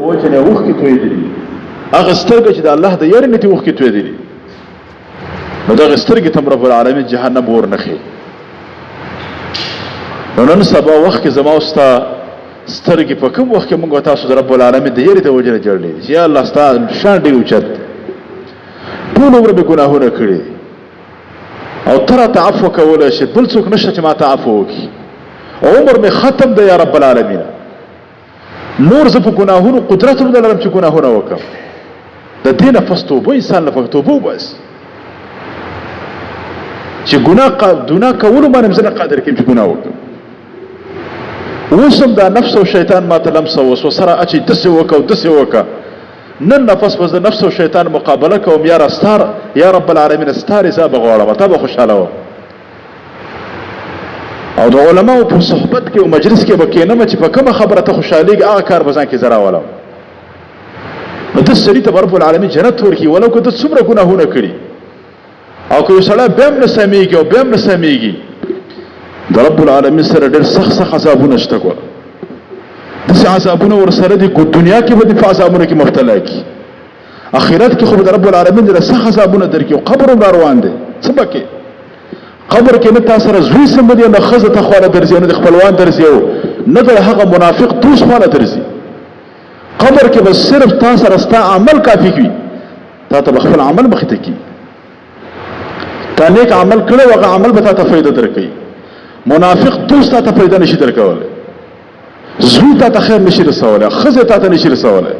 وجنه وخت تویدلی هغه سترګې چې د الله د یاري نتی وخت تویدلی نو دا سترګې تم رب العالمین جهنم ورنخي نو نن سبا وخت کې زما وستا سترګې په کوم وخت کې موږ تاسو د رب العالمین د یاري د وجنه جوړلې یا الله ستاسو شان دی اوچت ټول عمر به ګناهونه کړی او ترى تعفو کوله شي بل څوک نشته چې ما تعفو وکي عمر می ختم دی یا رب العالمین نور ز په ګناهونو قدرت لرم چې ګناهونه وکم د دینه فستوبه انسان له فستوبه بس چې ګناه کول باندې زنه قادر کیم چې ګناه وکم وسم دا نفس او شیطان ما تلمس وسره اچي دسه وکا نن نفس بس د نفس او شیطان مقابله کوم یا رستار یا رب العالمین استار حساب غواړم ته به خوشاله و او د علماء په صحبت کې او مجلس کې بکینم چې په کومه خبره ته خوشاليږي هغه کار بزان کې زرا ولا نو د سړي ته رب العالمین جنت ورکی ولو که د څومره ګناهونه کړی او که سړی بهم نه سميږي او بهم نه سميږي د رب العالمین سره ډېر سخت عذابونه شته کول دغه عذابونه ور سره د دنیا کې به د عذابونه کې مبتلا کی اخرت کې خو د رب العالمین د سخت عذابونه درکې او قبر روان دي سبکه قبر کې نه تاسو سره زوی سم دي نه خزه ته خواله درځي نه خپلوان درځي نه د هغه منافق دوست خواله درځي قبر کې بس صرف تاسو راستا عمل کافي کی تا ته خپل عمل مخته کی تا نیک عمل کړو هغه عمل به تاسو فائدہ درکې منافق دوست ته فائدہ نشي درکوله زوی ته خیر نشي رسوله خزه ته نشي رسوله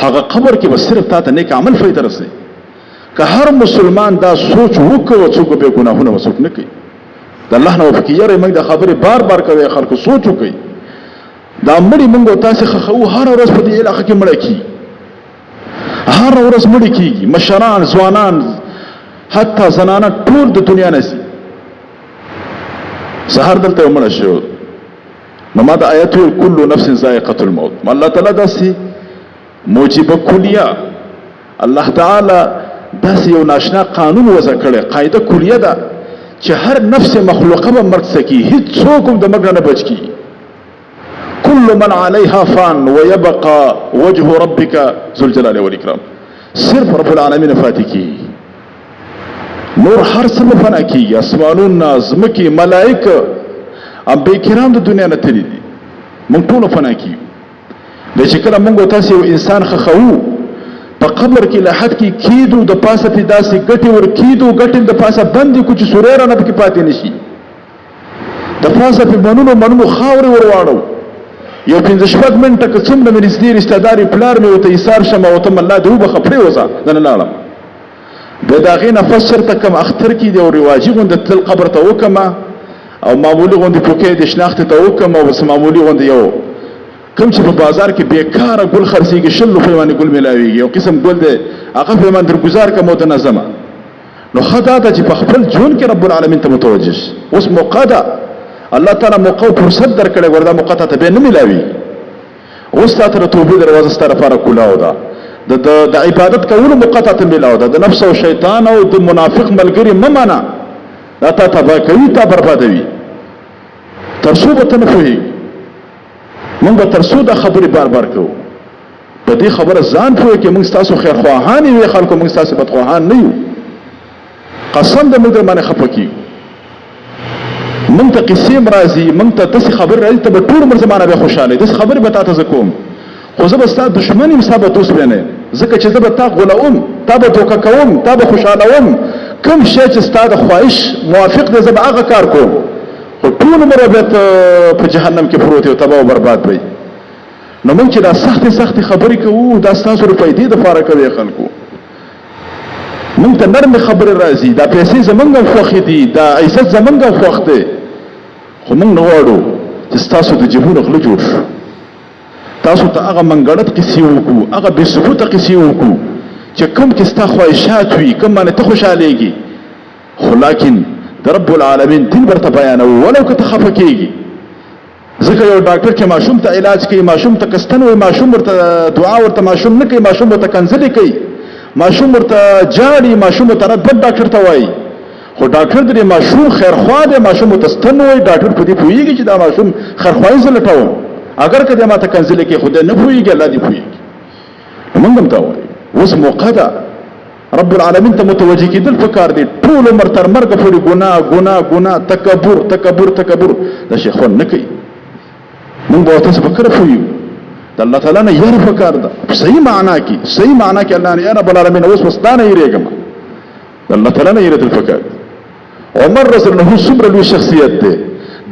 هغه قبر کې بس صرف تاسو نیک عمل فائدہ رسي که هر مسلمان دا سوچ وکړو چې به ګناهونه وسوک نه کوي د الله نو فکر موږ د خبره بار کوي خلکو سوچ وکړي دا مړي موږ تاسو خو هر ورځ په دې علاقه کې مړ کی هر ورځ مړ کیږي مشران ځوانان حتی زنانه ټول د دنیا نسی سحر دلته مړ شو نو ما د آیت کل نفس ذائقه الموت الله تعالی داسي موجب کلیه الله تعالی داسې یو ناشنا قانون وضع کړی قاعده کلیه ده چې هر نفس مخلوقه به مرګ سکی هیڅ څوک هم د مرګ نه بچ کی كل من عليها فان ويبقى وجه ربك ذو الجلال والاكرام صرف رب العالمین فاتکی نور هر څه فنا کی اسمانونه زمکی ملائکه انبیاء کرام د دنیا نه تللی دي موږ ټول فنا کی د شکر موږ تاسو یو انسان خخو په قبر کې لحد کې کیدو د پاسه په داسې ګټي ور کیدو ګټي د پاسه باندې کوم سوريره نه پکې پاتې نشي د پاسه په منونو خاور ور واړو یو 15 منټه که څومره مې نږدې رشتہ داري پلار مې وته ایثار شمه وته الله دې وبخ پرې وځه نه لاړم د داغې نفس شرط کم اختر کې دی او رواجی غوند تل قبر ته وکما او معمولی غوند پوکې د شناخت ته وکما او بس معمولی غوند یو کوم چې په بازار کې بیکاره ګل خرڅيږي شل روپۍ باندې ګل ملاويږي او قسم ګل دی هغه په من درگذار کا متنظمه نو خدا ته چې په خپل جون کې رب العالمین ته متوجه اوس موقدا الله تعالی موقع فرصت درکړي وردا موقع ته به نه ملاوي اوس تاسو توبه دروازه ستاره لپاره کولاو دا د عبادت کولو موقع ته ملاو دا د نفس او شیطان او د منافق ملګری ممنه دا ته تبا کوي ته بربادوي ترسو به تنفوي موږ به ترسو دا خبرې بار کوو په دې خبره ځان پوهه کې موږ تاسو خیر خواهان یو خلکو موږ تاسو بدخواهان نه یو قسم دې موږ باندې خپکی موږ ته قسم راځي موږ ته داسې خبر راځي ته به ټول عمر زمانه به خوشاله داسې خبرې به تاسو زکوم خو زه به ستاسو دشمن یم ثابت اوس بنه ځکه چې زه به تا غلاوم تا به توکه کوم تا به خوشالهوم کوم شی چې ستاسو خواهش موافق دی زه به هغه کار کوم خو ټول عمر به په جهنم کې پروت او تباہ او برباد وي نو موږ چې دا سخت خبرې کوو دا تاسو په فائدې د فارق کوي خلکو موږ ته نرم خبره راځي دا پیسې زمونږ خوخې دي دا عزت زمونږ خوخ دی خو موږ نه غواړو چې تاسو د جهونه غلو جوړ شو تاسو ته هغه منګړت قصې وکړو هغه بې ثبوته قصې وکړو چې کوم کې ستا خواهشات وي کوم باندې ته خوشحالېږي خو لیکن د رب العالمین دین ورته بیانو ولو که ته خفه کېږي ځکه یو ډاکټر چې ماشوم ته علاج کوي ماشوم ته کستن وي ماشوم ورته دعا ورته ماشوم نه کوي ماشوم ورته کنځلې کوي ماشوم ورته جاړي ماشوم ورته بد ډاکټر ته وایي خو ډاکټر دې ماشوم خیرخوا دی ماشوم ته ستن وي ډاکټر په دې پوهېږي چې دا ماشوم خیرخواهي زه لټوم اگر کده ما ته کنزله کې خدای نه پويږي الله دې پويږي موږ هم دا وایو اوس موقع ده رب العالمین ته متوجه کېدل پکار دي ټول عمر تر مرګ پورې ګناه تکبر دا شیخون نه کوي موږ به تاسو فکر کوو د الله تعالی نه یاره پکار ده صحیح معنا کې الله نه رب العالمین اوس وسدانه یریګم د الله تعالی نه یریدل پکار عمر رضی الله عنه څومره لوی شخصیت ده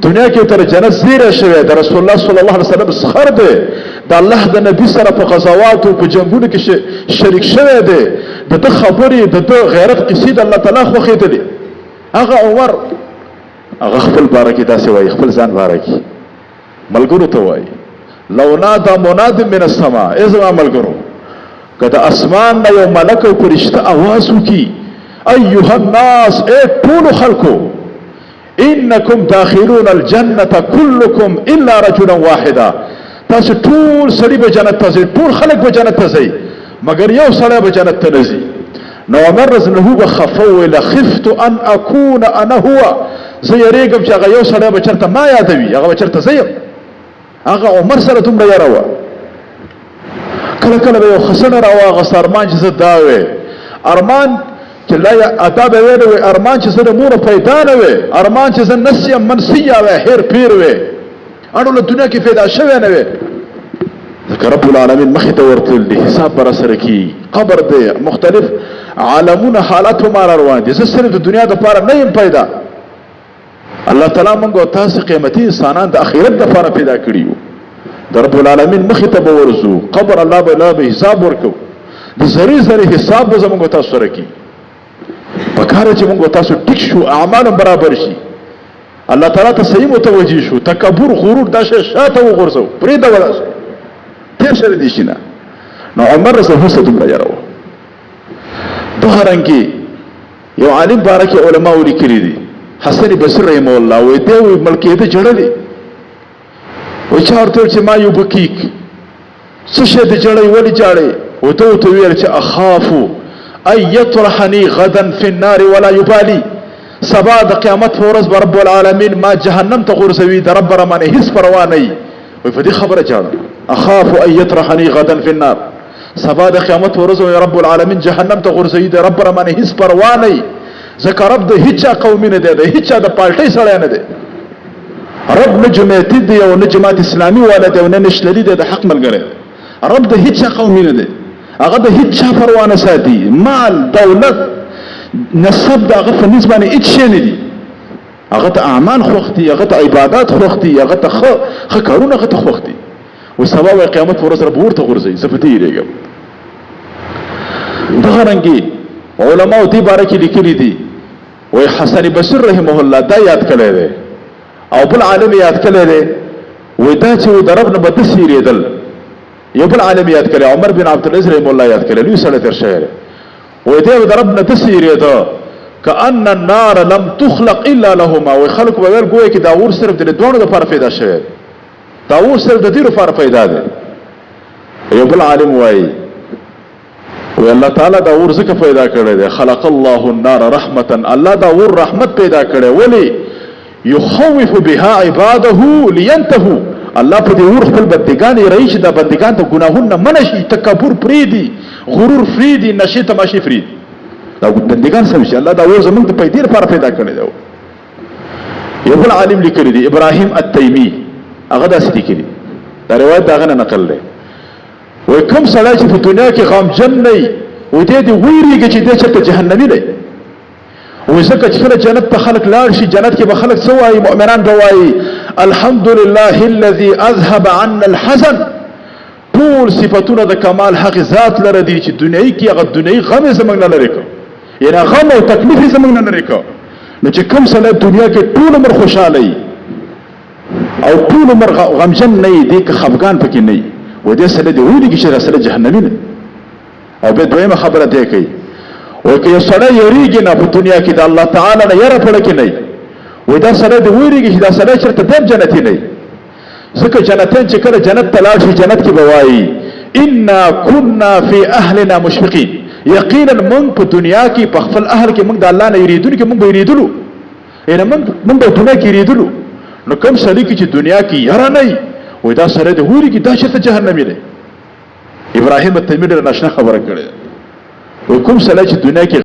دنیا کې تر جنت زیره شوی د رسول الله صلی الله علیه وسلم سخر ده د الله د نبی سره په غزواتو په جنگونو کې شریک شوی ده د خبرې د غیرت قصې د الله تعالی خو خېدلې هغه عمر هغه خپل بارکه داسې وایي خپل ځان بارکه ملګرو ته وایي لو نادى مناد من السماء اذا ملګرو کله اسمان نه یو ملک او فرشته आवाज وکي ايها الناس اے ټول خلکو انکم داخلون الجنه كلكم الا رجلا واحدا تاسو ټول سړي به جنت ته ځي ټول خلک به جنت ته ځي مگر یو سړی به جنت ته نه ځي نو عمر رضی الله عنه خفو الى خفت ان اكون انا هو زه یریږم چې هغه یو سړی به چرته ما یادوي هغه به چرته ځي هغه عمر سره دومره یاره وه کله به یو خسنه راواغست ارمان چې زه دا وې ارمان چې لا ادا به ویل وي ارمان چې زه د مور پیدا نه وي ارمان چې زه نسیم منسیه وي هیر پیر وي اړو له دنیا کې پیدا شوی نه وي ځکه رب العالمین مخې ته ورتل دي حساب به راسره کېږي قبر دی مختلف عالمونه حالات هم روان دي زه صرف د دنیا دپاره نه یم پیدا الله تعالی موږ او تاسو قیمتي انسانان د اخرت دپاره پیدا کړي یو د رب العالمین مخې ته به ورځو قبر الله به حساب ورکو د ذرې حساب به زموږ تاسو سره کېږي پکاره چې موږ تاسو ټیک شو اعمال برابر شي الله تعالی ته صحیح متوجي شو تکبر غرور دا شی شاته وغورځو پرې دا ولا تیر شر دي شي نه نو عمر رسول الله صلی الله علیه وسلم دغه رنګي یو عالم بارک علماء لیکلي دي حسن بصری رحمه الله وې ته وې ملکې ته جړلې و چارته چې ما یو بکیک څه شه دې جړې ولې جړې و ته ویل چې اخافو اي يطرحني غدا في النار ولا يبالي سبا د قیامت ورځ رب العالمین ما جهنم ته غورځوي د رب رمانه هیڅ پروا نه وي په دې خبره چاړه اخاف ان يطرحني غدا في النار سبا د قیامت ورځ رب العالمین جهنم ته غورځوي د رب رمانه هیڅ پروا نه ځکه رب د هیڅ قوم نه دی د هیڅ د پالټي سره نه دی رب نه جماعت دی او نه جماعت اسلامي ولا دی او نه نشلري دی د حق ملګری رب د هیڅ قوم نه دی هغه د هیڅ پروا نه ساتي مال دولت نسب د هغه په نسبت باندې هیڅ شی نه دي هغه ته اعمال خوختي هغه ته عبادت خوختي هغه ته ښه کارونه هغه ته خوختي او سبا و قیامت ورځ رب ورته غورځي صفته یې لګم دغه رنګي علماء دې باره کې لیکلي دي وای حسن بصری رحمه الله دا یاد کړی دی او بل عالم یاد کړی دی وای دا چې درب نه بد سیریدل یو بل عالم یاد کړی عمر بن عبد العزيز رحمه الله یاد کړی لوی سره تر شعر وای دې درب نه تسیریدل کأن النار لم تخلق الا لهما وخلق بغیر ګوي کې دا ور صرف د دوه لپاره پیدا شوی دا ور صرف د دې لپاره پیدا دی یو بل عالم وای الله تعالی دا ور زکه پیدا کړی دی خلق الله النار رحمتا الله دا ور رحمت پیدا کړی ولی يخوف بها عباده لينتهوا الله په دې ور خپل بندگان رئیس دا بندگان ته ګناهونه منشي تکبر فریدي غرور فریدي نشي تماشي فریدي دا بندگان سم شي الله دا ور زمونږ د پیدې لپاره پیدا کړی دی یو بل عالم لیکلی دی ابراهیم التیمی هغه داسې لیکلی دا روایت دا غنه نقل دی وای کوم سړی چې په دنیا کې غمجن نه وي و دې دې ویریږي چې دې چېرته جهنمي دی وای ځکه چې کله جنت ته خلک لاړ شي جنت کې به خلک څه وایي مؤمنان به وایي الحمد لله الذي اذهب عنا الحزن ټول صفتونه د کمال حق ذات لره دي چې دنیاي کې هغه دنیاي غم زمونږ نه لري کو یعنی غم او تکلیف زمونږ نه لري کو نو چې کوم سړی دنیا کې ټول عمر خوشاله او ټول عمر غمجن نه دی که خفګان پکې نه و دې سره دی ویلي چې سره جهنمی نه او به دویمه خبره دی کوي او که یو سړی یریږي نه په دنیا کې د الله تعالی نه یره پړه کې نه و دا سره دی ویریږي چې دا سره چرته دیم جنتی نه ځکه جنتین چې کله جنت ته لاړ شي جنت کې به وایي انا كنا في اهلنا مشفقين یقینا موږ په دنیا کې په خپل اهل کې موږ د الله نه یریدونکو موږ به یریدلو یعنی موږ په دنیا کې یریدلو نو کوم سړی چې دنیا کې یاره نه وای دا سره د هوري کې دا چې جهنمی دی. ابراهیم تیمی ډېر ناشنا خبره کړې. وای کوم سړی چې دنیا کې